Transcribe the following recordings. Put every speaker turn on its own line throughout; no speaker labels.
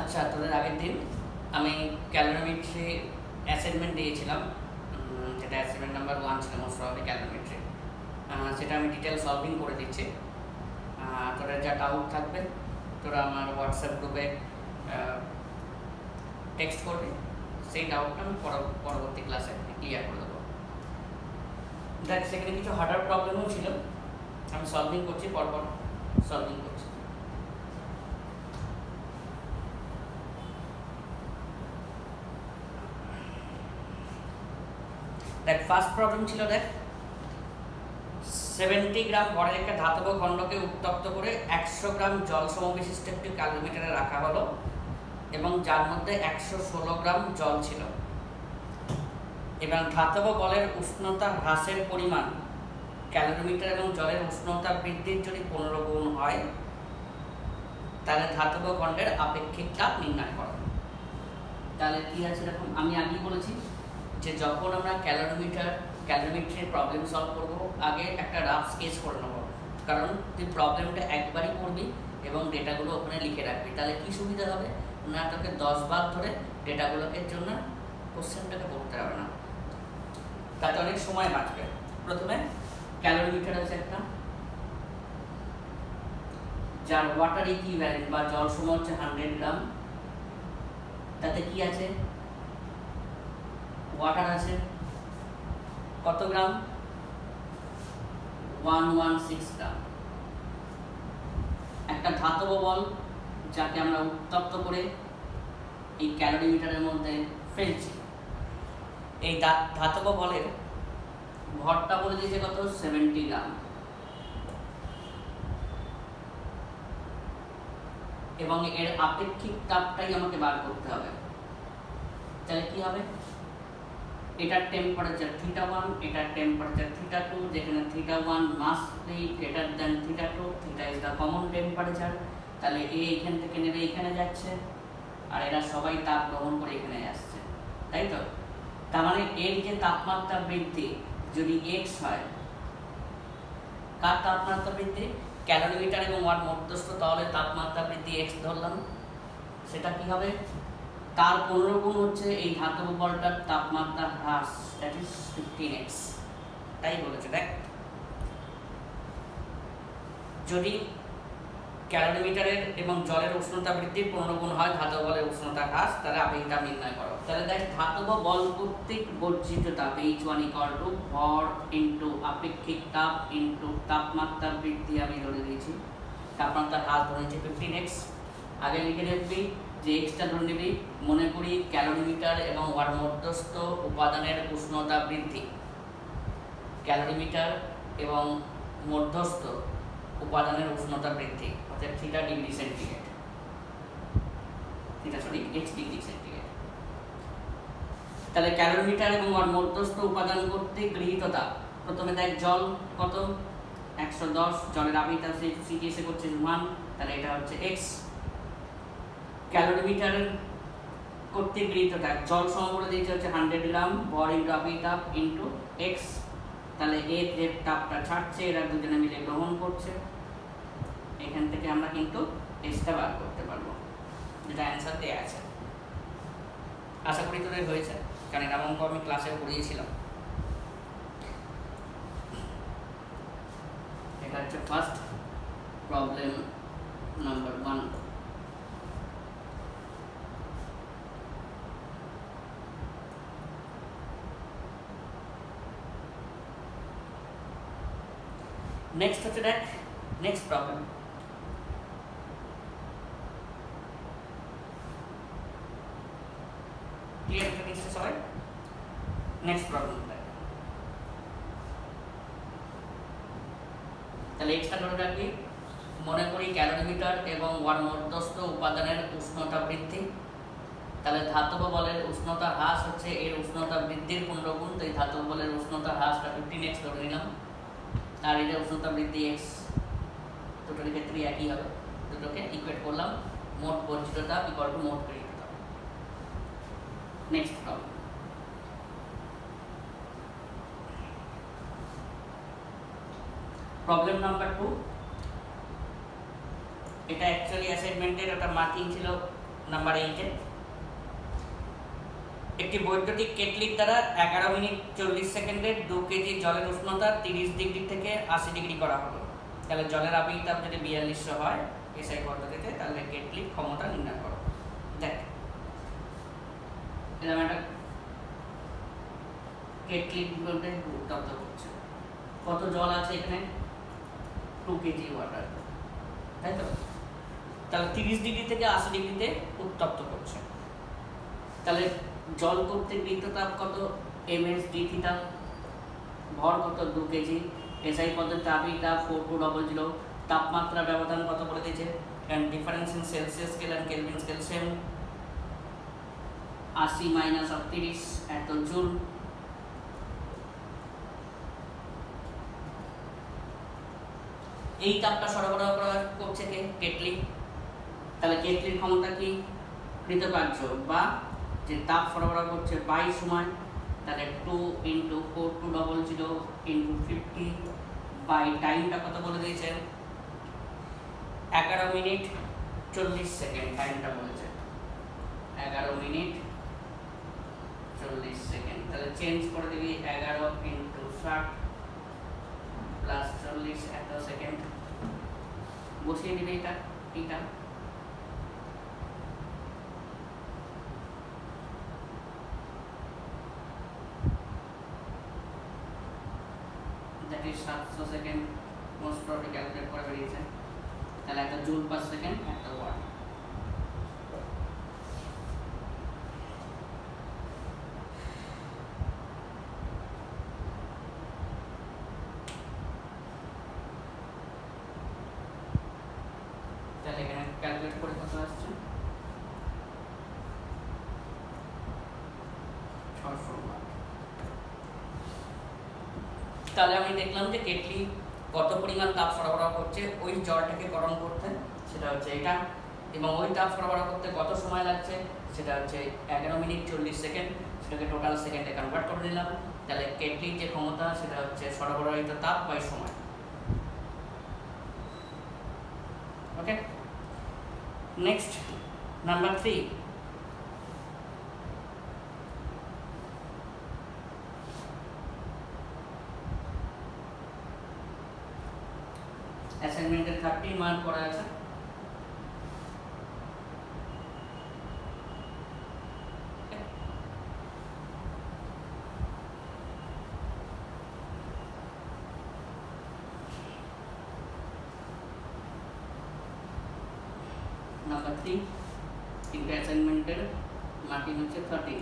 আচ্ছা, তোদের আগের দিন আমি ক্যালোরিমেট্রি অ্যাসাইনমেন্ট দিয়েছিলাম, যেটা অ্যাসাইনমেন্ট নাম্বার 1 ছিল মোস্ট প্রবাবলি ক্যালোরিমেট্রি। সেটা আমি ডিটেল সলভিং করে দিচ্ছি। তোদের যা ডাউট থাকবে তোরা আমার হোয়াটসঅ্যাপ গ্রুপে টেক্সট করবি, সেই ডাউটটা আমি পরবর্তী ক্লাসে ক্লিয়ার করে দেবো। দেখ, সেখানে কিছু হার্ডার প্রবলেমও ছিল, আমি সলভিং করছি, পরপর সলভিং করছি। দেখ, ফার্স্ট প্রবলেম ছিল, দেখ 70 গ্রাম ভরের একটা ধাতব খণ্ডকে উত্তপ্ত করে 100 গ্রাম জল সমবিশিষ্ট একটি ক্যালোরিমিটারে রাখা হলো এবং যার মধ্যে 116 গ্রাম জল ছিল। এবং ধাতব বলের উষ্ণতা হ্রাসের পরিমাণ ক্যালোরিমিটার এবং জলের উষ্ণতা বৃদ্ধির যদি 15 গুণ হয়, তাহলে ধাতব খণ্ডের আপেক্ষিক তাপ নির্ণয় করো। তাহলে কি আছে, এরকম আমি আগেই বলেছি যে যখন আমরা ক্যালোরিমেট্রির প্রবলেম সলভ করব, আগে একটা রাফ স্কেচ করে নেব, কারণ তুই প্রবলেমটা একবারই করবি এবং ডেটাগুলো ওখানে লিখে রাখবি। তাহলে কি সুবিধা হবে না, তোকে 10 বার ধরে ডেটাগুলোকে জন্য কোশ্চেনটাকে করতে হবে না, তাতে অনেক সময় বাঁচবে। প্রথমে ক্যালোরিমিটার আছে একটা, যার ওয়াটার ইকুইভ্যালেন্ট বা জল সম হচ্ছে 100 গ্রাম। তাতে কি আছে, ওয়াটার আছে কত গ্রাম, 116 গ্রাম। একটা ধাতব বল যাকে আমরা উত্তপ্ত করে এই ক্যালোরিমিটারের মধ্যে ফেলছি, এই ধাতব বলের ভরটা বলে দিয়েছে কত, 70 গ্রাম। এবং এর আপেক্ষিক তাপটাই আমাকে বার করতে হবে। তাহলে কি হবে, এটার টেম্পারেচার θ1, এটার টেম্পারেচার θ2, যেখানে θ1 must be greater than θ2, θ is the common temperature. তাহলে এ এখান থেকে নেবে এখানে যাচ্ছে, আর এরা সবাই তাপ গ্রহণ করে এখানে আসছে, তাই তো? তার মানে এর যে তাপমাত্রা বৃদ্ধি যদি x হয়, কার তাপমাত্রা বৃদ্ধি, ক্যালোরিমিটার এবং ওয়াট মধ্যস্থ তলে তাপমাত্রা বৃদ্ধি x ধরলাম, সেটা কি হবে, তার 15 গুণ হচ্ছে এই ধাতব বলটার তাপমাত্রা হ্রাস, দ্যাট ইজ 15x। তাই বলেছে। দেখ, যদি ক্যালোরিমিটারের এবং জলের উষ্ণতা বৃদ্ধির 15 গুণ হয় ধাতব বলের উষ্ণতা হ্রাস, তাহলে আপেক্ষিক তাপ নির্ণয় করো। তাহলে দেখ, ধাতব বল কর্তৃক বর্জিত তাপ H1 = ভর ইন্টু আপেক্ষিক তাপ ইন্টু তাপমাত্রা বৃদ্ধি, আমি ধরে দিয়েছি তাপমাত্রা হ্রাস ধরে নিয়েছি 15x। আগে লিখে রাখবি যে এক্সটা ধরে নিবি, মনে করি ক্যালোরিমিটার এবং ওয়ার মধ্যস্থ উপাদানের উষ্ণতা বৃদ্ধি, ক্যালোরিমিটার এবং মধ্যস্থ উপাদানের উষ্ণতা বৃদ্ধি অর্থাৎ θ degree centigrade, x degree centigrade. তাহলে ক্যালোরিমিটার এবং ওয়ার মধ্যস্থ উপাদান কর্তৃক গৃহীত তাপ, প্রথমে দেখ জল কত, 110, জলের আপেক্ষিক তাপ সিটিএসে করছে 1, তাহলে এটা হচ্ছে x। ক্যালোরিমিটারের কর্তৃক গৃহীত তাপ, জল সম করে দিয়েছে হচ্ছে 100 গ্রাম, ভর ইন্টু আপেক্ষিক তাপ ইন্টু x। তাহলে এ যে তাপটা ছাড়ছে এরা দুজনে মিলে গ্রহণ করছে, এখান থেকে আমরা কিন্তু এসটা বার করতে পারবো, যেটা অ্যান্সার দেওয়া আছে। আশা করি তোদের হয়েছে, কারণ এরকম অঙ্ক আমি ক্লাসে পড়িয়েছিলাম। এটা হচ্ছে ফার্স্ট প্রবলেম নাম্বার 1। নেক্সট হচ্ছে, দেখ নেক্সট প্রবলেম, ক্লিয়ার নিশ্চয় সবাই? নেক্সট প্রবলেম, তাহলে এক্সটা ধরে রাখবি, মনে করি ক্যালোরিমিটার এবং ওয়ার মধ্যস্থ উপাদানের উষ্ণতা বৃদ্ধি। তাহলে ধাতব বলের উষ্ণতা হ্রাস হচ্ছে এর উষ্ণতা বৃদ্ধির 15 গুণ, তো এই ধাতব বলের উষ্ণতা হ্রাসটা 15x ধরে নিলাম, আর এটা উষ্ণতা বৃদ্ধি x, দুটোর ক্ষেত্রে একই হবে, দুটোকে ইকুয়েট করলাম, মোট বর্জিত তাপ ইকুয়াল টু মোট গৃহীত তাপ। Next problem, problem number 2। এটা অ্যাকচুয়ালি অ্যাসাইনমেন্টের একটা মার্কিং ছিল নাম্বার 8 একটি বৈদ্যুতিক কেটলির দ্বারা 11 মিনিট 40 সেকেন্ডে 2 কেজি জলের উষ্ণতা 30 ডিগ্রি থেকে 80 ডিগ্রি করা হলো। তাহলে জলের আবির তাপ যদি 4200 হয় এসআই পদ্ধতিতে, তাহলে কেটলির ক্ষমতা নির্ণয় করো। দেখ এরকম একটা কেটলির মধ্যে উত্তপ্ত করছে, কত জল আছে এখানে? 2 কেজি ওয়াটার, তাই তো? তাহলে 30 ডিগ্রি থেকে 80 ডিগ্রিতে উত্তপ্ত করছে। তাহলে জল কর্তৃক গৃহীত তাপ কত? ms d theta. ভর কত? 2 কেজি। এসআই পদ্ধতিতে আবির তাপ 4200। তাপমাত্রা ব্যবধান কত বলে দিয়েছে? And difference in Celsius scale and Kelvin scale same. 80 minus 38 এত জুল। এই তাপটা সরবরাহ করা করছে কে? কেটলি। তাহলে কেটলির ক্ষমতা কি? কৃতকার্য বা যে তাপ সরবরাহ করছে বাই সময়, তাহলে 2 × 4200 × 50 বাই টাইমটা কত বলে দিয়েছে? 11 মিনিট 40 সেকেন্ড টাইমটা বলেছে, 11 মিনিট 40 সেকেন্ড। তাহলে চেঞ্জ করে দিবি 11 × 60 প্লাস 40 এত সেকেন্ড, বসিয়ে দিবি এটা। That is 700 second, most probably calculate করে বেরিয়েছে। তাহলে একটা জুল পার সেকেন্ড, একটা ওয়াট। তাহলে এখানে ক্যালকুলেট করে কত আসছে? 600 ওয়াট। তাহলে আমি দেখলাম যে কেটলি কত পরিমাণ তাপ সরবরাহ করছে ওই জলটাকে গরম করতে, সেটা হচ্ছে এটা, এবং ওই তাপ সরবরাহ করতে কত সময় লাগছে সেটা হচ্ছে 11 মিনিট 40 সেকেন্ড। সেটাকে টোটাল সেকেন্ডে কনভার্ট করে নিলাম। তাহলে কেটলির যে ক্ষমতা সেটা হচ্ছে সরবরাহিত তাপ বাই সময়। ওকে, নেক্সট নাম্বার 3। অ্যাসাইনমেন্টের 30 মার্ক করা আছে। নাম্বার 3 তিনটে অ্যাসাইনমেন্টের মার্কিং হচ্ছে 30।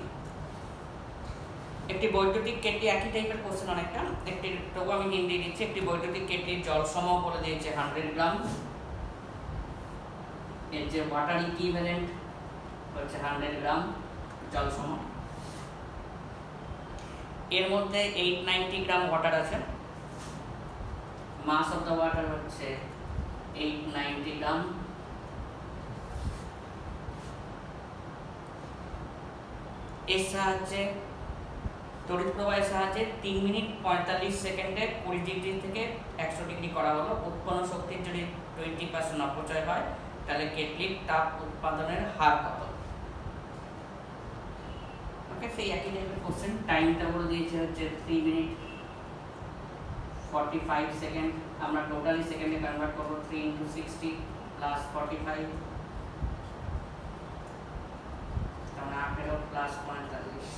একটি বৈদ্যুতিক কেটলি, একই টাইপের কোশ্চেন অনেকটা, একটি তবু আমি হিন্দি দিচ্ছি। একটি বৈদ্যুতিক কেটলির জল সম বলে দিয়েছে 100 গ্রাম। এর যে ওয়াটার ইকুইভ্যালেন্ট হচ্ছে 100 গ্রাম জল সম। এর মধ্যে 890 গ্রাম ওয়াটার আছে। মাস অফ দ্য ওয়াটার হচ্ছে 890 গ্রাম। এর সাহায্যে তড়িৎ প্রবাহের সাহায্যে 3 মিনিট 45 সেকেন্ডে 20 ডিগ্রি থেকে 100 ডিগ্রি করা হলো। উৎপন্ন শক্তির যদি 20% অপচয় হয় তাহলে কেটলির তাপ উৎপাদনের হার কত? ওকে, সেই একই টাইপের কোশ্চেন। টাইমটা বলে দিয়েছে হচ্ছে 3 মিনিট 45 সেকেন্ড। আমরা টোটালি সেকেন্ডে কনভার্ট করব। 3 × 60 প্লাস 45, তাহলে 18 প্লাস 45,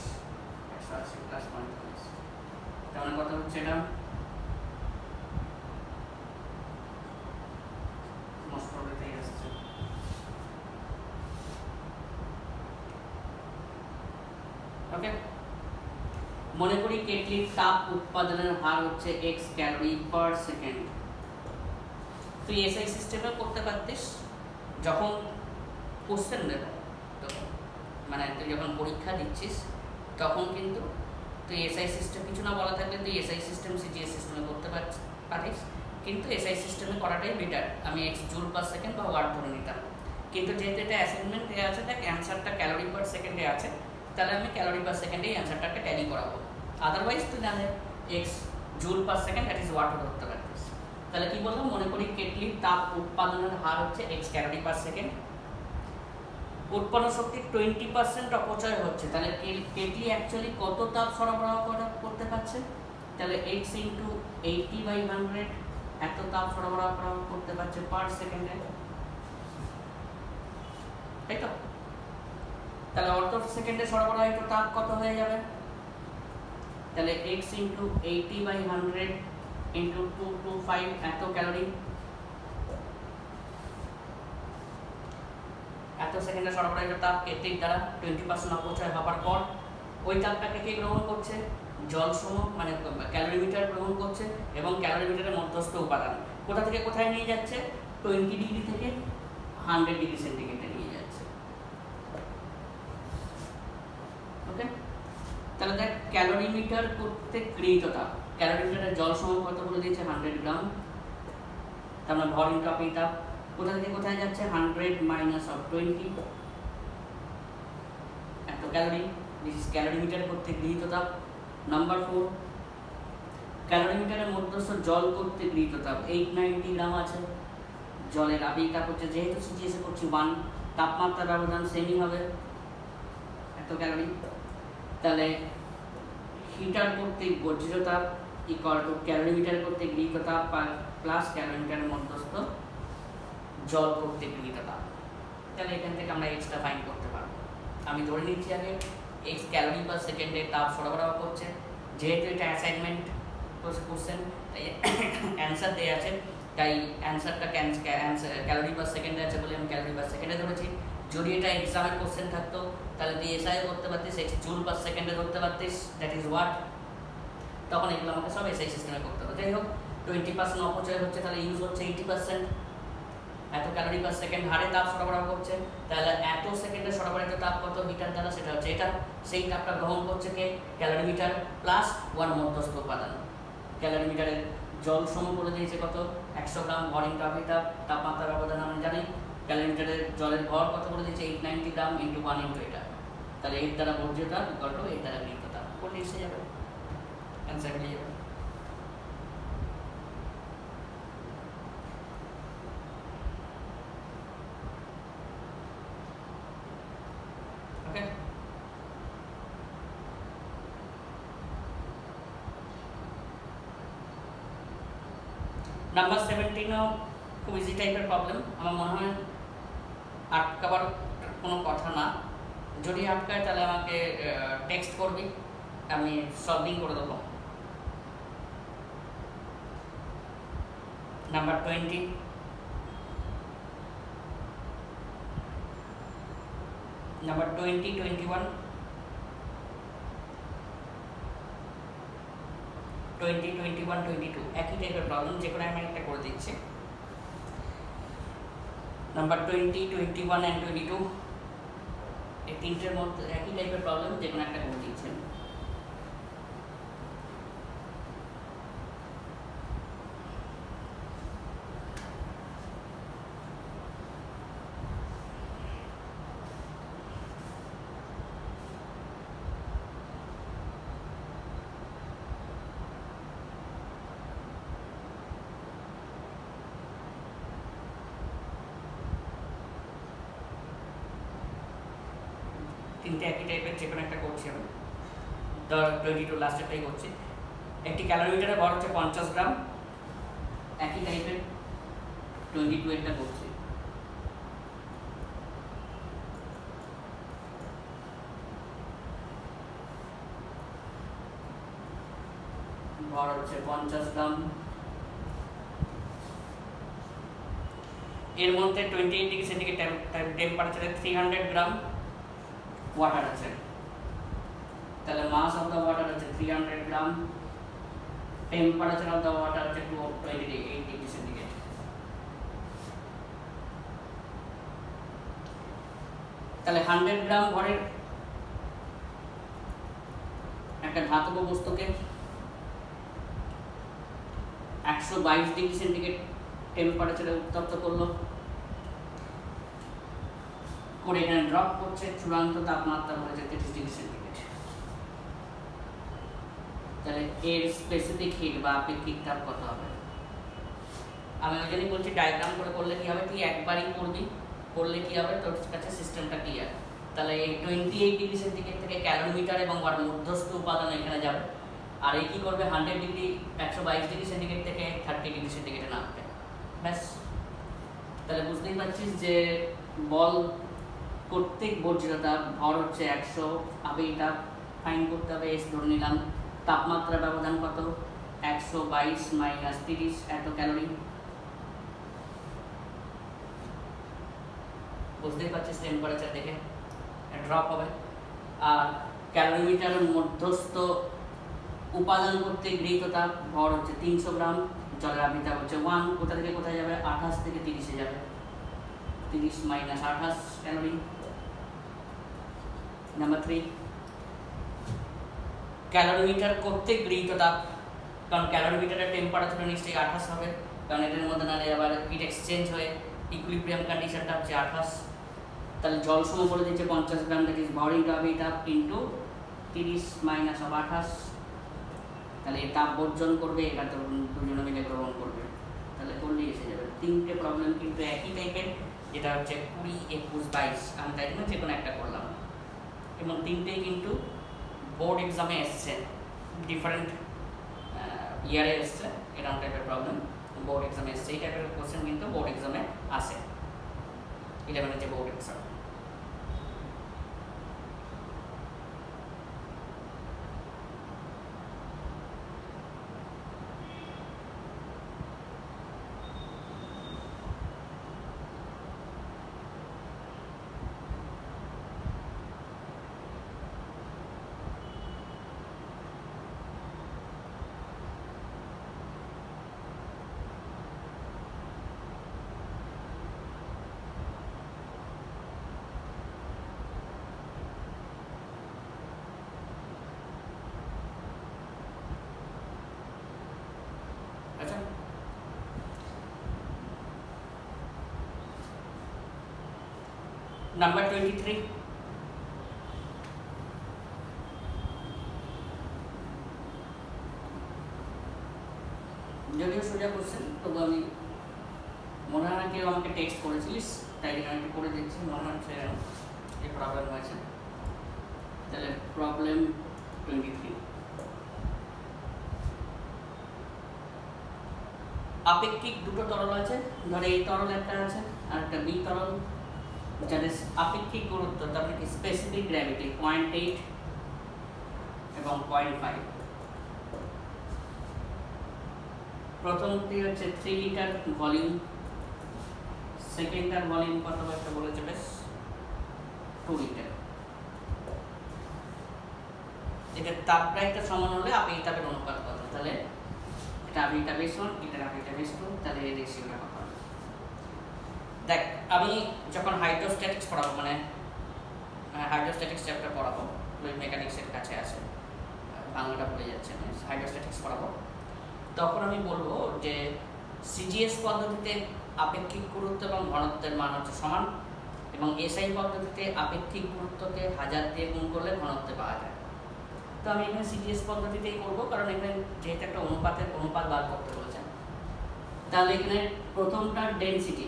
180 প্লাস 45, তাহলে কত হচ্ছে? এটা মোস্ট প্রবলি আসছে। ওকে, মনে করি কেটলির তাপ উৎপাদনের হার হচ্ছে x ক্যালোরি পার সেকেন্ড। তুই এসআই সিস্টেমে করতে পারতিস, যখন কোশ্চেন দেবে তখন, মানে তুই যখন পরীক্ষা দিচ্ছিস তখন কিন্তু তুই এসআই সিস্টেম কিছু না বলা থাকলে তুই এসআই সিস্টেম সিজিএস সিস্টেমে করতে পারিস, কিন্তু এসআই সিস্টেমে করাটাই বেটার। আমি x জুল পার সেকেন্ড বা ওয়াট ধরে নিতাম, কিন্তু যেহেতু এটা অ্যাসাইনমেন্ট দেওয়া আছে, দেখ অ্যান্সারটা ক্যালোরি পার সেকেন্ডে আছে, তাহলে আমি ক্যালোরি পার সেকেন্ডেই অ্যান্সারটাকে ট্যালি করাবো। আদারওয়াইজ তুই জানে x joule per second that is ওয়াটও ধরতে পারতিস। তাহলে কি বললাম? মনে করি কেটলির তাপ উৎপাদনের হার হচ্ছে x ক্যালোরি পার সেকেন্ড। উৎপন্ন শক্তির 20% অপচয় হচ্ছে, তাহলে কেটলি অ্যাকচুয়ালি কত তাপ সরবরাহ করতে পারছে? তাহলে 8 ইন্টু 80/100 এত তাপ সরবরাহ করতে পারছে পার সেকেন্ডে, তাই তো? তাহলে অর্ধ সেকেন্ডে সরবরাহিত তাপ কত হয়ে যাবে? তাহলে x ইন্টু 80/100 ইন্টু 225 এত ক্যালোরি, এত সেকেন্ডে সরবরাহিত তাপ কেটলির দ্বারা 20% অপচয় হবার পর ওই তাপটাকে কে গ্রহণ করছে? জলসমূহ মানে ক্যালোরিমিটার গ্রহণ করছে, এবং ক্যালোরিমিটারের মধ্যস্থ উপাদান কোথা থেকে কোথায় নিয়ে যাচ্ছে? 20 ডিগ্রি থেকে 100 ডিগ্রি সেন্টিগ্রেডে নিয়ে যাচ্ছে। ওকে, তাহলে দেখ ক্যালোরিমিটার করতে গৃহীত তাপ, ক্যালোরিমিটারের জলসমূহ কত বলে দিয়েছে? 100 গ্রাম। তার মানে ভর ইনটু আপেক্ষিক তাপ কোথা থেকে কোথায় যাচ্ছে? 100 মাইনাস অফ 20 এত ক্যালোরি। দিস ইজ ক্যালোরিমিটার করতে গৃহীত তাপ। নাম্বার 4, ক্যালোরিমিটারের মধ্যস্থ জল করতে গৃহীত তাপ 890 গ্রাম আছে। জলের আপেক্ষিক তাপ হচ্ছে, যেহেতু সিজিএস করছি 1, তাপমাত্রার ব্যবধান সেমই হবে, এত ক্যালোরি। তাহলে হিটার কর্তৃক বর্জিত তাপ ইকুয়াল টু ক্যালোরিমিটার কর্তৃক গৃহীত তাপ প্লাস ক্যালোরিমিটারের মধ্যস্থ জল কর্তৃক গৃহীত তাপ। তাহলে এখান থেকে আমরা এক্সটা ফাইন্ড করতে পারবো। আমি ধরে নিচ্ছি আগে এক্স ক্যালোরি পার সেকেন্ডে তাপ সরবরাহ করছে, যেহেতু এটা অ্যাসাইনমেন্ট কোশ্চেন তাই অ্যান্সার দেওয়া আছে, তাই অ্যান্সারটা ক্যালোরি পার সেকেন্ডে আছে বলে আমি ক্যালোরি পার সেকেন্ডে ধরেছি। যদি এটা এক্সামের কোশ্চেন থাকতো তাহলে তুই এসআইও করতে পারতিস, জুল পার সেকেন্ডে ধরতে পারতিস, দ্যাট ইজ হোয়াট। তখন এগুলো আমাকে সব এসআই সিস্টেমে করতে হবে। যাই হোক, 20% অপচয় হচ্ছে, তাহলে ইউজ হচ্ছে 80%। এত ক্যালোরি পার সেকেন্ড হারে তাপ সরবরাহ করছে, তাহলে এত সেকেন্ডে সরবরাহিত তাপ কত হিটার দ্বারা? সেটা হচ্ছে এটা। সেই তাপটা গ্রহণ করছে কে? ক্যালোরিমিটার প্লাস 1 মধ্যস্থ উপাদান। ক্যালোরিমিটারের জল সমূহ বলে দিয়েছে কত? 100 গ্রাম। ভর ইনটু আপেক্ষিক তাপ, তাপমাত্রার ব্যবধান আমরা জানি। ক্যালোরিমিটারের জলের ভর কত বলে দিয়েছে? 890 গ্রাম ইন্টু 1 ইন্টু এটা। তাহলে এর দ্বারা বর্জিত তাপ ইকুয়াল টু এর দ্বারা গৃহীত তাপ, করলে এসে যাবে, অ্যান্সার মিলে যাবে। ওকে, নাম্বার 17ও খুব ইজি টাইপের প্রবলেম। আমার মনে হয় আটকাবার কোনো কথা না, যদি আটকায় তাহলে আমাকে টেক্সট করবি, আমি সলভিং করে দেবো। নাম্বার 20, নাম্বার 20, 21, 20, 21, 22 একই টাইপের প্রবলেম, যে কোনো আমি একটা করে দিচ্ছি। নাম্বার 20, 21 অ্যান্ড 22 এই তিনটের মধ্যে একই টাইপের প্রবলেম, যে কোনো একটা করে দিচ্ছি। তিনটে একই টাইপের, যে কোনো একটা করছি আমি। 22 লাস্টেরটাই করছি। একটি ক্যালোরিমিটারের ভর হচ্ছে 50 গ্রাম, একই টাইপের 22 এরটা করছি। ভর হচ্ছে 50 গ্রাম, এর মধ্যে 28 ডিগ্রি সেন্টিগ্রেড টেম্পারেচারে 300 গ্রাম ওয়াটার আছে। তাহলে মাস অফ দ্য ওয়াটার হচ্ছে 300 গ্রাম, টেম্পারেচার অফ দ্য ওয়াটার হচ্ছে 28 ডিগ্রি সেন্টিগ্রেড। তাহলে 100 গ্রাম ভরের একটা ধাতব বস্তুকে 122 ডিগ্রি সেন্টিগ্রেড টেম্পারেচারে উত্তপ্ত করলো, করে এখানে ড্রপ করছে, চূড়ান্ত তাপমাত্রা হয়েছে 30 ডিগ্রি সেন্টিগ্রেড। তাহলে এর স্পেসিফিক হিট বা আপেক্ষিক তাপ কত হবে? আমি ওই জন্যই বলছি ডায়াগ্রাম করে করলে কি হবে, তুই একবারই করবি, করলে কি হবে, তোর কাছে সিস্টেমটা ক্লিয়ার। তাহলে এই 28 ডিগ্রি সেন্টিগ্রেড থেকে ক্যালোরিমিটার এবং ওর মধ্যস্থ উপাদান এখানে যাবে, আর এই কী করবে 100 ডিগ্রি 122 ডিগ্রি সেন্টিগ্রেড থেকে 30 ডিগ্রি সেন্টিগ্রেডে নামবে, ব্যাস। তাহলে বুঝতেই পারছিস যে বল প্রত্যেক বর্জ্যতা ভর হচ্ছে 100, আমি এটা ফাইন করতে হবে, এস ধরে নিলাম। তাপমাত্রা ব্যবধান কত, 122 - 30 এত ক্যালোরি, বুঝতেই পারছিস টেম্পারেচার দেখে ড্রপ হবে। আর ক্যালোরিমিটারের মধ্যস্থ উপাদান করতে গৃহীত তাপ ভর হচ্ছে 300 গ্রাম, জলের আবির্ভাব হচ্ছে 1, কোথা থেকে কোথায় যাবে, 28 থেকে 30-এ যাবে, 30 - 28 ক্যালোরি। নাম্বার 3, ক্যালোরিমিটার কর্তৃক গৃহীত তাপ, কারণ ক্যালোরিমিটারের টেম্পারেচার নিশ্চয়ই 28 হবে, কারণ এদের মধ্যে নাহলে আবার হিট এক্সচেঞ্জ হয়ে ইকুইলিব্রিয়াম কন্ডিশনটা হচ্ছে 28। তাহলে জল সম বলে দিচ্ছে 50 গ্রাম, দ্যাট ইজ ভর ইন্টু আবির তাপ ইন্টু 30 - 28। তাহলে এই তাপ বর্জন করবে, এটা তো দুজনে মিলে গ্রহণ করবে, তাহলে করলেই এসে যাবে। 3টে প্রবলেম কিন্তু একই টাইপের, যেটা হচ্ছে 20, 21, 22, আমি তাই জন্য যে কোনো একটা করলাম, এবং 3টেই কিন্তু বোর্ড এক্সামে এসছে, ডিফারেন্ট ইয়ারে এসছে এরকম টাইপের প্রবলেম, বোর্ড এক্সামে এসছে। এই টাইপের কোশ্চেন কিন্তু বোর্ড এক্সামে আসে, 11-এর যে বোর্ড এক্সাম। আচ্ছা, নাম্বার 23, যদিও সোজা কোশ্চেন, তবু আমি মনে হয় না কেউ আমাকে টেক্সট করেছিলিস, তাই জন্য আমি করে দিচ্ছি, মনে হচ্ছে এই প্রবলেম হয়েছে। তাহলে প্রবলেম 23, আপেক্ষিক দুটো তরল আছে, ধরে এই তরল একটা আছে আর একটা বি তরল, যাদের আপেক্ষিক গুরুত্ব, তার মানে স্পেসিফিক গ্র্যাভিটি 0.8 এবং 0.5। প্রথমটি হচ্ছে 3 লিটার ভলিউম, সেকেন্ডটার ভলিউম কত একটা বলেছে, বেশ 2 লিটার। এটা তাপগ্রাহিতা সমান হলে আবেগিক তাপের অনুপাত কত, তাহলে এটা আবেগিক তাপ বেশি, এটা আবেগিক তাপ বেশি, তাহলে এই রেশিওটা কত হবে। দেখ, আমি যখন হাইড্রোস্ট্যাটিক্স পড়াবো, মানে হাইড্রোস্ট্যাটিক্স চ্যাপ্টার পড়াবো, ফ্লুইড মেকানিক্সের কাছে আছে, বাংলাটা ভুলে যাচ্ছে, আমি হাইড্রোস্ট্যাটিক্স পড়াবো, তখন আমি বলবো যে সিজিএস পদ্ধতিতে আপেক্ষিক গুরুত্ব এবং ঘনত্বের মান হচ্ছে সমান, এবং এসআই পদ্ধতিতে আপেক্ষিক গুরুত্বকে 1000 দিয়ে গুণ করলে ঘনত্বে পাওয়া যায়। তো আমি এখানে সিজিএস পদ্ধতিতেই করবো, কারণ এখানে যেহেতু একটা অনুপাত বার করতে বলেছে। তাহলে এখানে প্রথমটার ডেনসিটি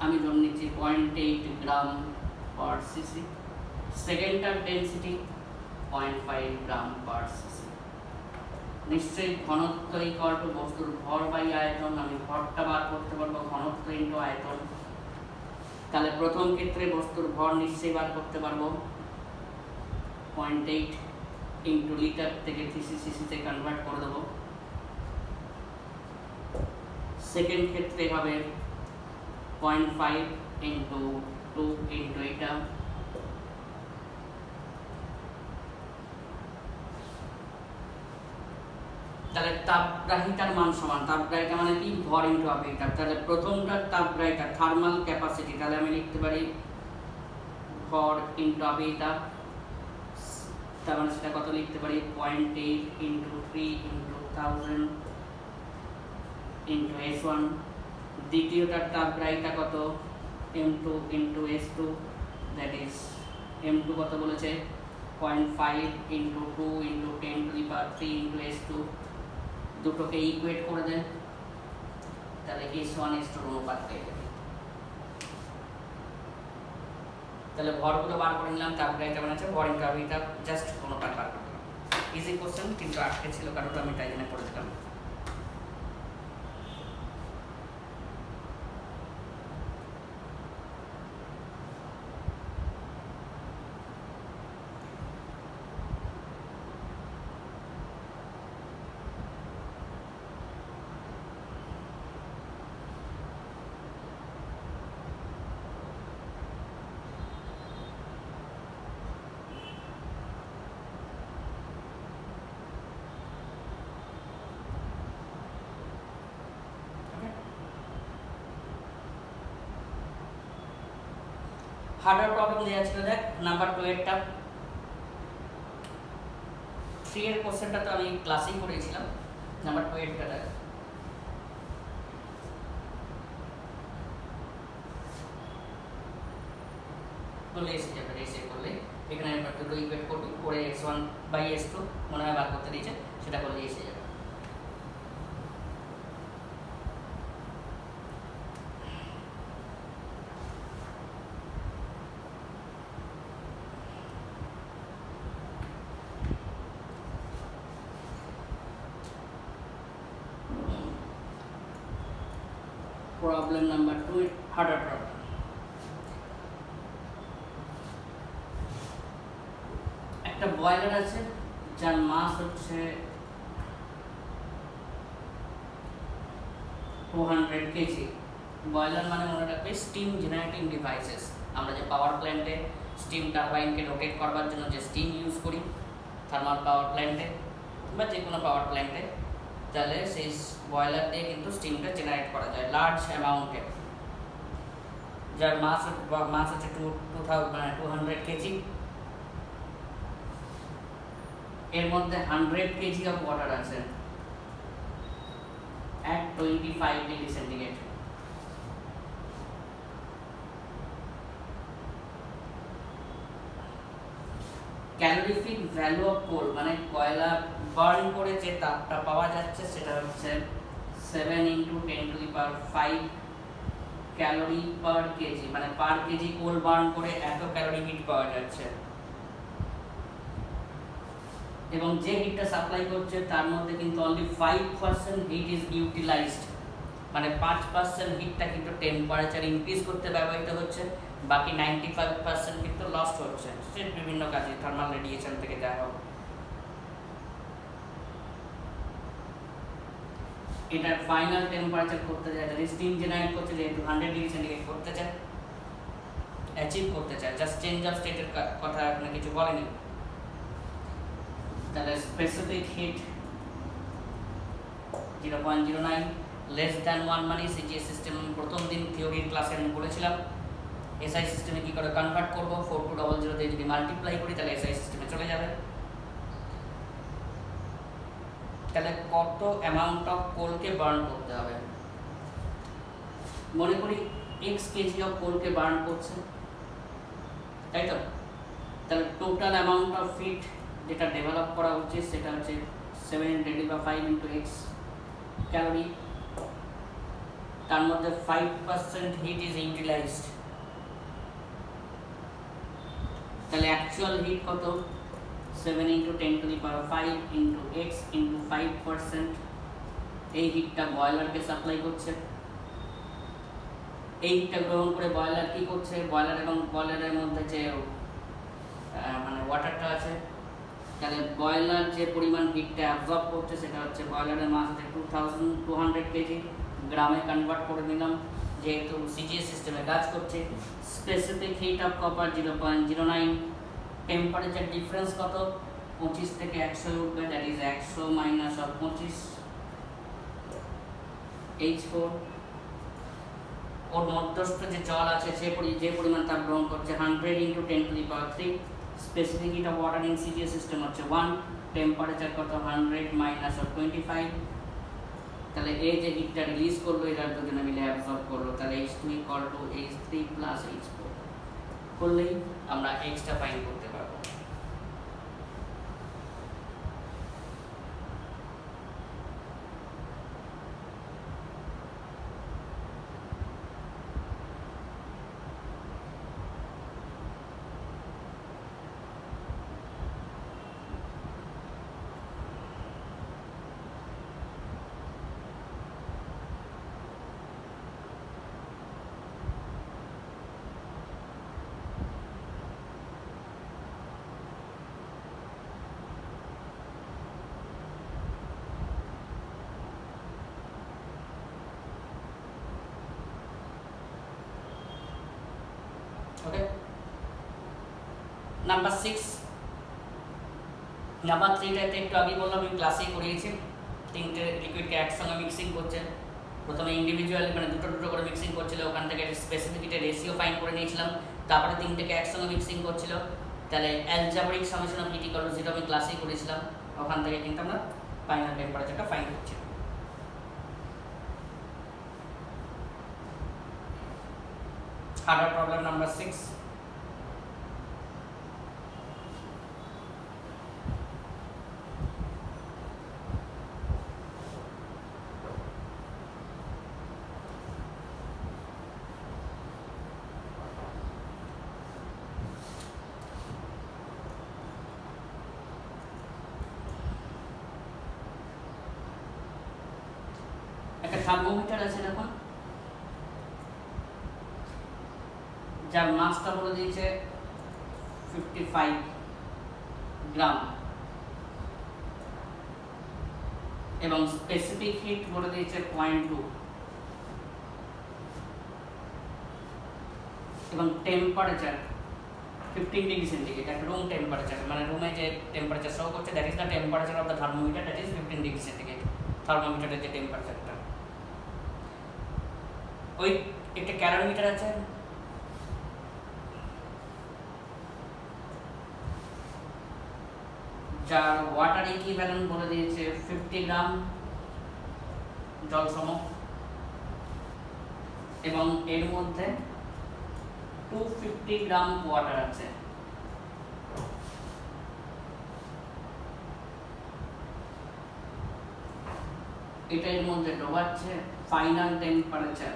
আমি ধরে নিচ্ছি 0.8 গ্রাম পার সিসি, সেকেন্ডটার ডেনসিটি 0.5 গ্রাম পার সিসি। নিশ্চয়ই ঘনত্ব ইকুয়াল টু বস্তুর ভর বাই আয়তন, আমি ভরটা বার করতে পারবো ঘনত্ব ইন্টু আয়তন। তাহলে প্রথম ক্ষেত্রে বস্তুর ভর নিশ্চয়ই বার করতে পারবো 0.8 ইন্টু লিটার থেকে সিসিতে কনভার্ট করে দেবো। সেকেন্ড ক্ষেত্রে হবে 0.5 ইন্টু 2 ইন্টু এটা, তাহলে তাপগ্রাহিতার মান সমান, তাপগ্রাহিতা মানে কি, ভর ইন্টু আবেগিক তাপ। তাহলে প্রথমটার তাপগ্রাহিতা থার্মাল ক্যাপাসিটি, তাহলে আমি লিখতে পারি ভর ইন্টু আবেগিক তাপ, তার মানে সেটা কত লিখতে পারি 0.8 ইন্টু 3 ইন্টু 1000 ইন্টু S1। দ্বিতীয়টার তাপগ্রাহিতা কত, M2 into S2, that is M2 কত বলেছে 0.5 ইন্টু 2 ইন্টু 10⁻³ ইন্টু S2, দুটোকে ইকুয়েট করে দেন, তাহলে S1 S2 অনুপাত পেয়ে যাবে। তাহলে ভরগুলো বার করে নিলাম, তারপরে এটা মানে হচ্ছে ভর ইনটু আরবিটা, এটা জাস্ট কোনোটা বার করলাম। ইজি কোশ্চেন, কিন্তু আটকে ছিল কারণটা আমি তাই জন্য করে দিলাম। হার্ডার প্রবলেম দেওয়া ছিল, দেখ নাম্বার 2 এরটা। 3 এর কোশ্চেনটা তো আমি ক্লাসেই করেছিলাম, নাম্বার 2 এরটা দেখ। করলে এসে যাবে, এসে করলে এখানে দুটো ইকুয়েট করবি, করে x1/s2 মনে হয় বার করতে দিয়েছে, সেটা করলে এসে যাবে। Problem number 2, harder problem. একটা বয়লার আছে যার মাস হচ্ছে 200 কেজি। বয়লার মানে মনে রাখবে স্টিম জেনারেটিং ডিভাইসেস। আমরা যে পাওয়ার প্ল্যান্টে স্টিম টারবাইনকে রোটেট করবার জন্য যে স্টিম ইউজ করি থার্মাল পাওয়ার প্ল্যান্টে বা যে কোনো পাওয়ার প্ল্যান্টে, তাহলে সেই বয়লার দিয়ে কিন্তু স্টিমটা জেনারেট করা যায় লার্জ অ্যামাউন্টে। যার মাস হচ্ছে 200 কেজি। এর মধ্যে 100 কেজি অফ ওয়াটার আছে at 25 degree centigrade. Calorific value of coal মানে কয়লা বার্ন করে যে তাপটা পাওয়া যাচ্ছে সেটা হচ্ছে 7 × 10⁵ ক্যালোরি পার কেজি, মানে পার কেজি কোল বার্ন করে এত ক্যালোরি হিট পাওয়া যাচ্ছে। এবং যে হিটটা সাপ্লাই করছে তার মধ্যে কিন্তু অনলি 5% হিট ইজ ইউটিলাইজড, মানে 5% হিটটা কিন্তু টেম্পারেচার ইনক্রিজ করতে ব্যবহৃত হচ্ছে, বাকি 95% কিন্তু লস্ট হচ্ছে সে বিভিন্ন কাজে, থার্মাল রেডিয়েশন থেকে যা হোক। এটার ফাইনাল টেম্পারেচার করতে যায়, যদি স্টিম জেনারেট করতে যেহেতু 100 ডিগ্রি সেন্টিগ্রেড করতে চায়, অ্যাচিভ করতে চায়, জাস্ট চেঞ্জ অফ স্টেটের কথা আপনার কিছু বলেনি। তাহলে স্পেসিফিক হিট 0.09 লেস দ্যান 1 মানে সিজিএস সিস্টেম প্রথম দিন থিওরির ক্লাসে আমি বলেছিলাম। এসআই সিস্টেমে কি করে কনভার্ট করব, 4200 দিয়ে যদি মাল্টিপ্লাই করি তাহলে এসআই সিস্টেমে চলে যাবে। তাহলে কত অ্যামাউন্ট অফ কোলকে বার্ন করতে হবে, মনে করি x কেজি অফ কোলকে বার্ন করছে, তাই তো? তাহলে টোটাল অ্যামাউন্ট অফ হিট যেটা ডেভেলপ করা উচিত সেটা হচ্ছে 7×5 × x ক্যালোরি। তার মধ্যে 5% হিট ইজ ইউটিলাইজড, তাহলে অ্যাকচুয়াল হিট কত? 7 × 10⁵ x × 5%। এই হিটটা বয়লারকে সাপ্লাই করছে। এই হিটটা গ্রহণ করে বয়লার কি করছে, বয়লার এবং বয়লারের মধ্যে যে মানে ওয়াটারটা আছে, তাহলে বয়লার যে পরিমাণ হিটটা অ্যাবজর্ব করছে সেটা হচ্ছে বয়লারের মাস হচ্ছে 2200 কেজি, গ্রামে কনভার্ট করে নিলাম যেহেতু সিজিএস সিস্টেমে কাজ করছে। Specific heat of copper 0.09। Temperature difference কত? 25 থেকে 100 উঠবে, that is 100 minus of 25 H4। ওর মধ্যস্থ যে জল আছে যে পরিমাণ তাপ গ্রহণ করছে 100 × 10⁵। Specific heat of water in CGS system হচ্ছে 1। টেম্পারেচার কত? 100 মাইনাস অফ 25। তাহলে এই যে হিটটা রিলিজ করলো এটা দুজনে মিলে অ্যাবজর্ব করলো, তাহলে H2 = H3 + H4 করলেই আমরা এক্সটা ফাইন্ড করতে পারবো। নাম্বার 6, নাম্বার 3টাতে একটু আগে বললাম, আমি ক্লাসেই করিয়েছি। তিনটে লিকুইডকে একসঙ্গে মিক্সিং করছে, প্রথমে ইন্ডিভিজুয়ালি মানে দুটো দুটো করে মিক্সিং করছিল, ওখান থেকে স্পেসিফিক রেশিও ফাইন করে নিয়েছিলাম, তারপরে তিনটেকে একসঙ্গে মিক্সিং করছিল। তাহলে algebraic summation of heat equal to 0 আমি ক্লাসেই করেছিলাম, ওখান থেকে কিন্তু আমরা ফাইনাল টেম্পারেচারটা ফাইন করছি। হার্ডার প্রবলেম নাম্বার 6, একটা থার্মোমিটার আছে দেখুন, যার মাসটা বলে দিয়েছে 55 গ্রাম এবং স্পেসিফিক হিট বলে দিয়েছে 0.2 এবং টেম্পারেচার 15 ডিগ্রি সেন্টিগ্রেড। একটা রুম টেম্পারেচার মানে রুমে যে টেম্পারেচার শো করছে, that is the temperature of the thermometer, that is 15 degree centigrade. থার্মোমিটারের যে টেম্পারেচারটা, ওই একটা ক্যালোরিমিটার আছে, যার ওয়াটার ইকুইভ্যালেন্ট বলে দিয়েছে 50 গ্রাম জল সম, এবং এর মধ্যে 250 গ্রাম ওয়াটার আছে। এটা এর মধ্যে ডোবাচ্ছে, ফাইনাল টেম্পারেচার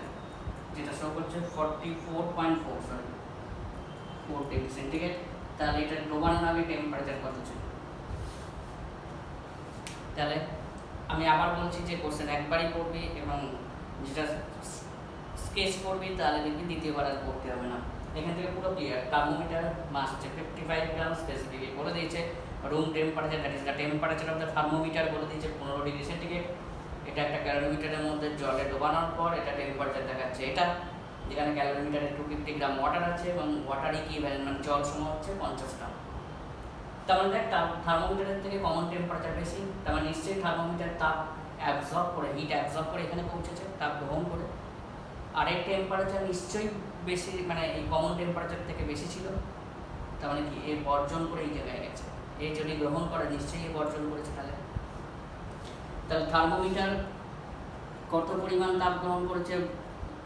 যেটা শো করছে 44 ডিগ্রি সেন্টিগ্রেড। তাহলে এটা ডোবানোর আগে টেম্পারেচার কত ছিল? তাহলে আমি আবার বলছি যে কোশ্চেন একবারই করবি এবং যেটা স্কেচ করবি তাহলে দেখবি দ্বিতীয়বার আর করতে হবে না। এখান থেকে পুরো ক্লিয়ার। থার্মোমিটার মাস হচ্ছে 55 গ্রাম, স্পেসিফিক বলে দিয়েছে room temperature, that is the temperature of the thermometer বলে দিয়েছে 15 ডিগ্রি সেন্টিগ্রেড। এটা একটা ক্যালোরিমিটারের মধ্যে জলে ডোবানোর পর এটা টেম্পারেচার দেখাচ্ছে, এটা যেখানে ক্যালোরিমিটারে 250 গ্রাম ওয়াটার আছে এবং ওয়াটার ইকুইভ্যালেন্ট মানে জল সম হচ্ছে 50 গ্রাম। তার মানে দেখ থার্মোমিটারের থেকে কমন টেম্পারেচার বেশি, তার মানে নিশ্চয়ই থার্মোমিটার তাপ অ্যাবজর্ব করে, হিট অ্যাবজর্ব করে এখানে পৌঁছেছে, তাপ গ্রহণ করে। আর এর টেম্পারেচার নিশ্চয়ই বেশি, মানে এই কমন টেম্পারেচার থেকে বেশি ছিল, তার মানে কি এ বর্জন করে এই জায়গায় গেছে, এই যদি গ্রহণ করে নিশ্চয়ই এ বর্জন করেছে। তাহলে থার্মোমিটার কত পরিমাণ তাপ গ্রহণ করেছে?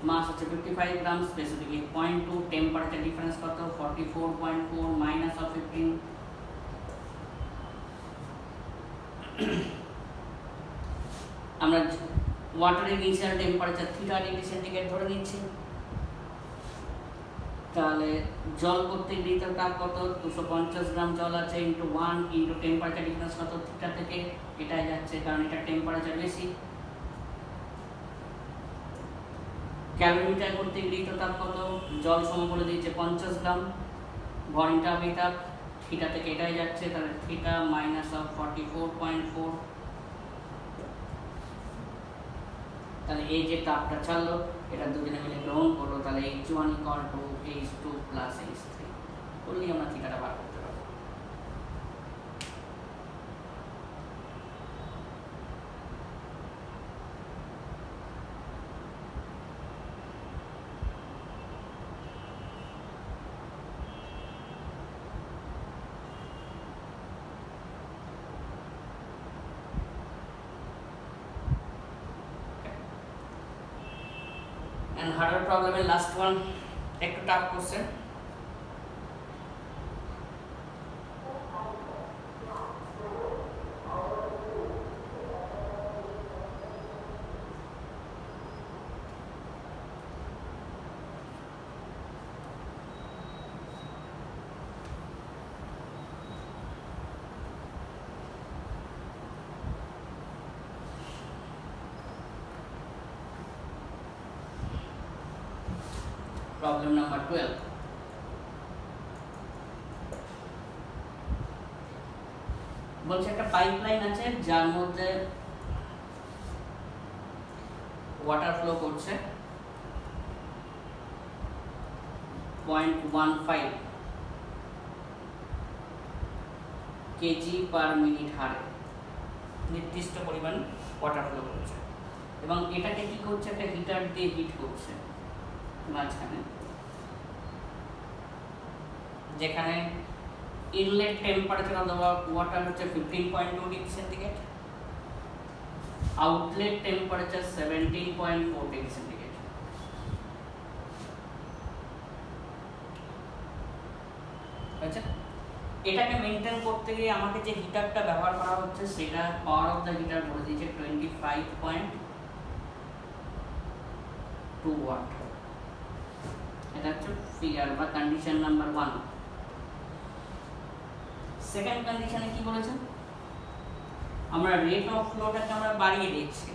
মাস হচ্ছে 55 গ্রাম, স্পেসিফিক 0.2, টেম্পারেচার ডিফারেন্স কত? 44.4 মাইনাস অফ 15। আমরা ওয়াটারের ইনিশিয়াল টেম্পারেচার 3 ডিগ্রি সেন্টিগ্রেড ধরে নিচ্ছি। তাহলে জল করতে গৃহীত তাপ কত? 250 গ্রাম জল আছে, ইন্টু 1 ইন্টু টেম্পারেচার ডিফারেন্স কত? থিটা থেকে এটাই যাচ্ছে, কারণ এটা টেম্পারেচার বেশি। ক্যালোরিমিটার করতে গৃহীত তাপ কত? জল সম বলে দিয়েছে 50 গ্রাম, ভর ইন্টু তাপ, থিটা থেকে এটাই যাচ্ছে, তাহলে থিটা মাইনাস অফ 44.4। তাহলে এই যে তাপটা ছাড়লো এটা দুজনে মিলে গ্রহণ করলো, তাহলে H1 equal to H2 plus H3 করলেই আমরা থিটাটা বার করতে পারবো। And harder problem in last one, একটু টাফ কোশ্চেন। Problem number 12. বলছে একটা পাইপলাইন আছে যার মধ্যে ওয়াটার ফ্লো করছে 0.15 কেজি পার মিনিট হারে নির্দিষ্ট পরিমাণ ওয়াটার ফ্লো করছে, এবং এটাকে কি করছে, একটা হিটার দিয়ে হিট করছে মাঝখানে, যেখানে inlet temperature of the water হচ্ছে 15.2 degree centigrade, outlet temperature 17.4 degree centigrade. আচ্ছা, এটাকে মেনটেন করতে গিয়ে আমাকে যে হিটারটা ব্যবহার করা হচ্ছে সেটা পাওয়ার অফ দ্য হিটার বলে দিয়েছে 25.2 ওয়াট। এটা হচ্ছে ফিগার বা কন্ডিশন নাম্বার 1। সেকেন্ড কন্ডিশনে কি বলেছে, আমরা রেট অফ ফ্লোটাকে আমরা বাড়িয়ে দিচ্ছি।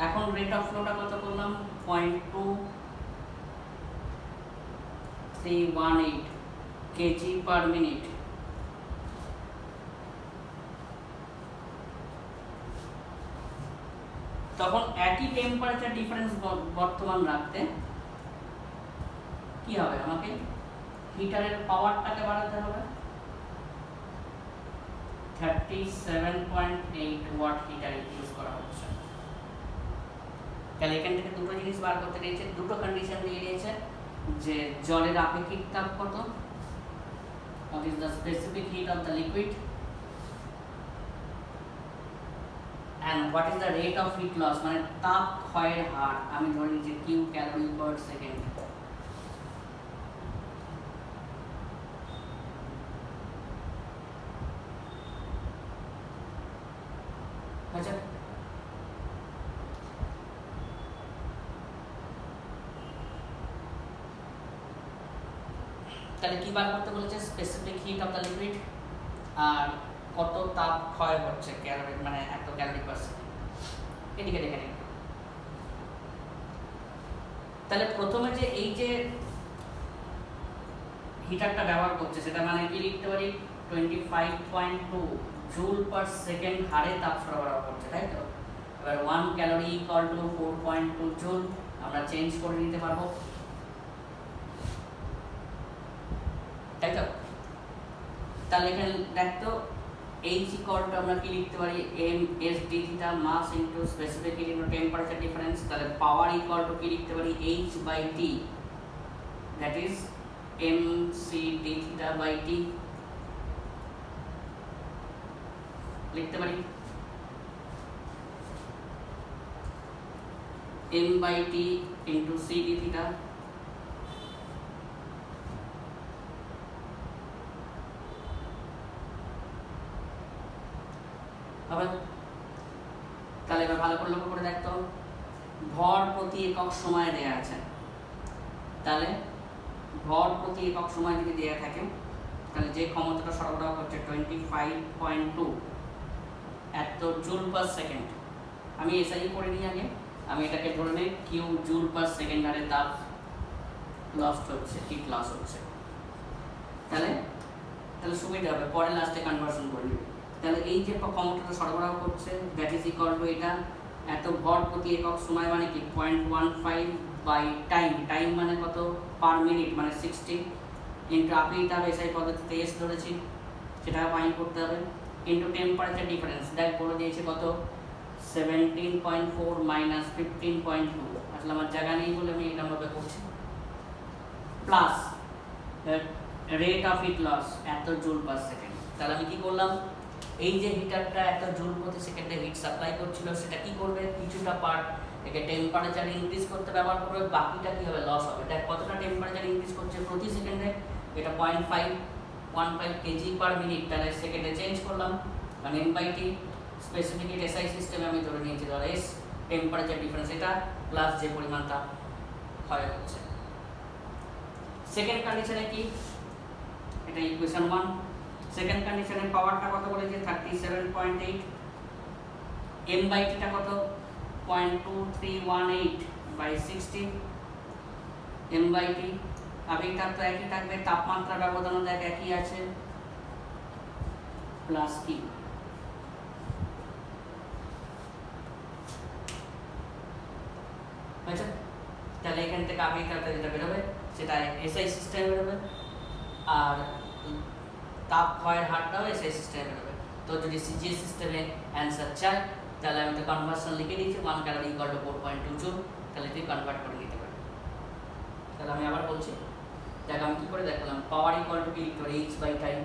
এখন রেট অফ ফ্লোটা কত করলাম, 0.2318 কেজি পার মিনিট। তখন একই টেম্পারেচার ডিফারেন্স বর্তমান রাখতে কি হবে, আমাকে হিটারের পাওয়ারটাকে বাড়াতে হবে। 37.8 ওয়াট হিটার ইউজ করা হচ্ছে। তাহলে এখান থেকে দুটো জিনিস বার করতে দিয়েছে, দুটো কন্ডিশন দিয়ে দিয়েছে, যে জলের আপেক্ষিক তাপ কত, what is the specific heat of the liquid, and what is the rate of heat loss, মানে তাপ ক্ষয়ের হার আমি ধরে নিচ্ছি কিউ ক্যালোরি পার সেকেন্ড। আচ্ছা, তাহলে কি বার করতে বলেছে, specific heat of the liquid আর কত তাপ ক্ষয় হচ্ছে ক্যালোরি, মানে এত ক্যালোরি পার সেকেন্ড। এদিকে দেখে নিন। তাহলে প্রথমে যে এই যে হিটারটা ব্যবহার করছে সেটা মানে কি লিখতে পারি, 25.2 জুল পার সেকেন্ড হারে তাপ সরবরাহ করছে, তাই তো। এবার 1 ক্যালোরি ইকুয়াল টু 4.2 জুল আমরা চেঞ্জ করে নিতে পারবো, তাই তো। তাহলে এখানে দেখতো H ইকুয়াল টু আমরা কি লিখতে পারি, m s d theta mass into specific heat into temperature difference. তাহলে পাওয়ার ইকুয়াল টু কি লিখতে পারি, h by t, that is m c d theta by t লিখতে পারি। m বাই t into c d theta হবে। তাহলে এবার ভালো করে লক্ষ্য করে দেখতো, ভর প্রতি একক সময় দেয়া আছে। তাহলে ভর প্রতি একক সময় যদি দেয়া থাকে, তাহলে যে ক্ষমতাটা সরবরাহ করছে 25.2 এত জুল পার সেকেন্ড। আমি এসআই করে নিই আগে, আমি এটাকে ধরে নেই কিউ জুল পার সেকেন্ড হারে তাপ লস্ট হচ্ছে, হিট লস হচ্ছে। তাহলে তাহলে সুবিধা হবে, পরে লাস্টে কনভার্সন করে নিবে। তাহলে এই যে ক্ষমতাটা সরবরাহ করছে দ্যাট ইজ ইকুয়াল টু এটা এত ভর প্রতি একক সময় মানে কি 0.15 বাই টাইম, টাইম মানে কত, পার মিনিট মানে 60 ইন্টু আপনি এটা এসআই পদ্ধতিতে এস ধরেছি সেটা ফাইন্ড করতে হবে, ইন্টু টেম্পারেচার ডিফারেন্স দেখ বলে দিয়েছে কত 17.4 মাইনাস 15.2, আসলে আমার জায়গা নেই বলে আমি এটা ভাবে করছি, plus rate of heat loss এত জুল পার সেকেন্ড। তাহলে আমি কি করলাম, এই যে হিটারটা এত জুল প্রতি সেকেন্ডে হিট সাপ্লাই করছিল সেটা কি করবে, কিছুটা পার্ট একে টেম্পারেচার ইনক্রিজ করতে ব্যবহার করবে, বাকিটা কি হবে, লস হবে। দেখ কতটা টেম্পারেচার ইনক্রিজ করছে প্রতি সেকেন্ডে, এটা 0.515 কেজি পার মিনিট। তাহলে সেকেন্ডে চেঞ্জ করলাম, মানে m by T specific heat SI সিস্টেমে আমি ধরে নিয়েছি ধর এস, টেম্পারেচার ডিফারেন্স এটা প্লাস যে পরিমাণ তাপ ক্ষয় হচ্ছে। সেকেন্ড কন্ডিশনে কি, এটা ইকুয়েশন 1। সেকেন্ড কন্ডিশনের পাওয়ারটা কত বলেছে 37.8, m বাই টিটা কত 0.2318 বাই 60 m বাই টি। আবেগটা তো একই থাকবে, তাপমাত্রা ব্যবধানও দেখ একই আছে, প্লাস কি আচ্ছা। তাহলে এখান থেকে আবেগটা যেটা বেরোবে সেটা এসআই সিস্টেম বেরোবে, আর তাপ ক্ষয়ের হারটাও এসআই সিস্টেমে বেরোবে। তো যদি সিজিএস সিস্টেমে অ্যান্সার চাই তাহলে আমি তো কনভার্সন লিখে দিয়েছি 1 ক্যালোরি ইকুয়াল টু 4.2 জুল, তাহলে তুই কনভার্ট করে নিতে পারবি। তাহলে আমি আবার বলছি, দেখ আমি কী করে দেখালাম, পাওয়ার ইকুয়াল টু কি লিখতে পারি, এইচ বাই টাইম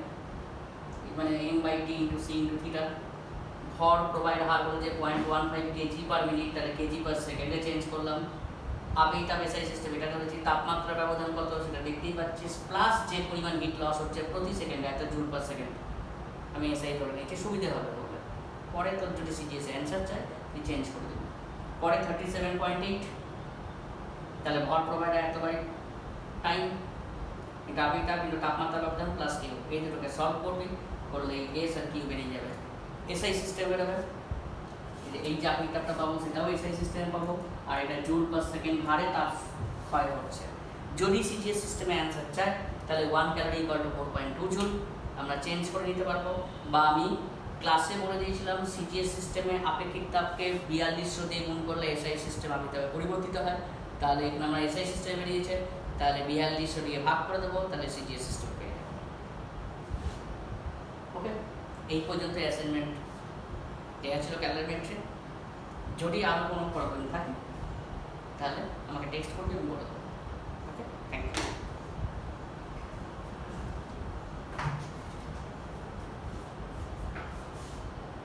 মানে M by T into C into theta. ভর প্রবাহের হার বলে যে 0.15 কেজি পার মিনিট, তাহলে কেজি পার সেকেন্ডে চেঞ্জ করলাম। আবেই তাপ এসআই সিস্টেম, এটা করেছি তাপমাত্রা ব্যবধান কত সেটা দেখতেই পাচ্ছিস, প্লাস যে পরিমাণ হিট লস হচ্ছে প্রতি সেকেন্ডে 1 জুল পার সেকেন্ড, আমি এসআই ধরে নিয়েছি, সুবিধে হবে বলবে। পরে তোর যদি সিজিএস অ্যান্সার চাই তুই চেঞ্জ করে দেবি। পরে 37.8, তাহলে ভর প্রবাহের এত বাই টাইম, এটা আবেই তাপ কিন্তু তাপমাত্রা ব্যবধান প্লাস কিউ, এই দুটোকে সলভ করবি, করলে এস আর কিউ বেরিয়ে যাবে, এসআই সিস্টেম বেরোবে। এই যে আবেই তাপটা পাবো সেটাও এসআই সিস্টেমে পাবো, আর এটা জুল পার সেকেন্ড হারে তাপ ক্ষয় হচ্ছে। যদি সিজিএস সিস্টেমে অ্যান্সার চাই তাহলে 1 ক্যালোরি ইকুয়াল টু 4.2 জুল আমরা চেঞ্জ করে নিতে পারবো, বা আমি ক্লাসে বলে দিয়েছিলাম সিজিএস সিস্টেমে আপেক্ষিক তাপকে 4200 দিয়ে গুণ করলে এসআই সিস্টেম আপেক্ষিক তাপে পরিবর্তিত হয়। তাহলে এখানে আমরা এসআই সিস্টেমে বেরিয়েছে, তাহলে 4200 দিয়ে ভাগ করে দেবো, তাহলে সিজিএস সিস্টেম পেয়ে যাবো। ওকে, এই পর্যন্ত অ্যাসাইনমেন্ট দেওয়া ছিল ক্যালকুলেটরে। যদি আরও কোনো প্রবলেম থাকে তাহলে আমাকে টেক্সট করবে, আমি বলে দেবো।